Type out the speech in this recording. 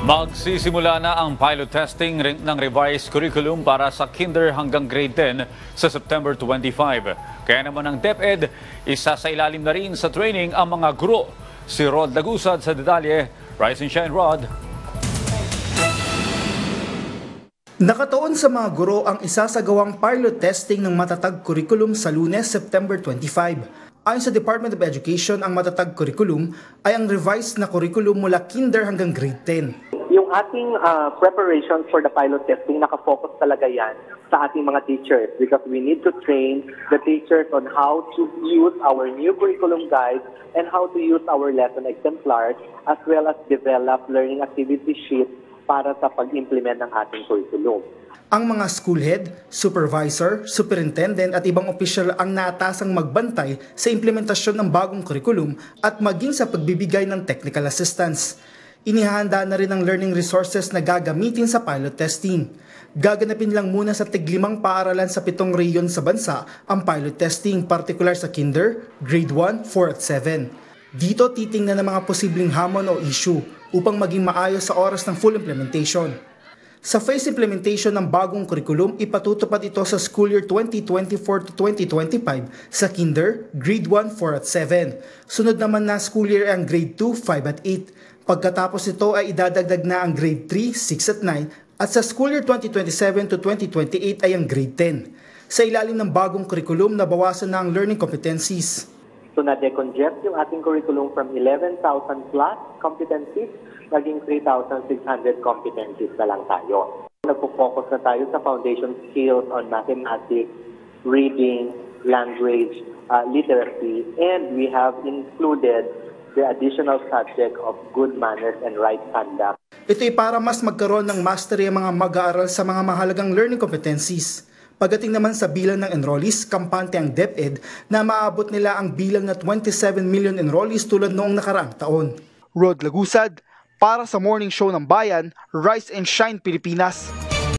Magsisimula na ang pilot testing ng revised curriculum para sa kinder hanggang grade 10 sa September 25. Kaya naman ang DepEd, isasailalim na rin sa training ang mga guro. Si Rod Lagusad sa detalye. Rise and shine, Rod. Nakatuon sa mga guro ang isasagawang pilot testing ng matatag curriculum sa Lunes, September 25. Ayon sa Department of Education, ang matatag curriculum ay ang revised na curriculum mula kinder hanggang grade 10. Yung ating preparation for the pilot testing, nakafocus talaga yan sa ating mga teachers because we need to train the teachers on how to use our new curriculum guides and how to use our lesson exemplars as well as develop learning activity sheets para sa pag-implement ng ating curriculum. Ang mga school head, supervisor, superintendent at ibang opisyal ang naatasang magbantay sa implementasyon ng bagong curriculum at maging sa pagbibigay ng technical assistance. Inihahanda na rin ang learning resources na gagamitin sa pilot testing. Gaganapin lang muna sa tig-5 paaralan sa 7 rehiyon sa bansa ang pilot testing, partikular sa kinder, grade 1, 4 at 7. Dito titingnan ng mga posibleng hamon o issue upang maging maayos sa oras ng full implementation. Sa phase implementation ng bagong curriculum, ipatutupad ito sa school year 2024 to 2025 sa kinder, grade 1, 4 at 7. Sunod naman na school year ang grade 2, 5 at 8. Pagkatapos ito ay idadagdag na ang grade 3, 6 at 9 at sa school year 2027 to 2028 ay ang grade 10. Sa ilalim ng bagong curriculum, nabawasan na ang learning competencies. So na-decongest yung ating curriculum from 11,000 plus competencies, naging 3,600 competencies na lang tayo. Nagpo-focus na tayo sa foundation skills on mathematics, reading, language, literacy, and we have included the additional subject of good manners and right conduct. Ito ay para mas magkaroon ng mastery ang mga mag-aaral sa mga mahalagang learning competencies. Pagdating naman sa bilang ng enrollees, kampante ang DepEd na maabot nila ang bilang na 27 million enrollees tulad noong nakaraang taon. Rod Lagusad, para sa Morning Show ng Bayan, Rise and Shine Pilipinas.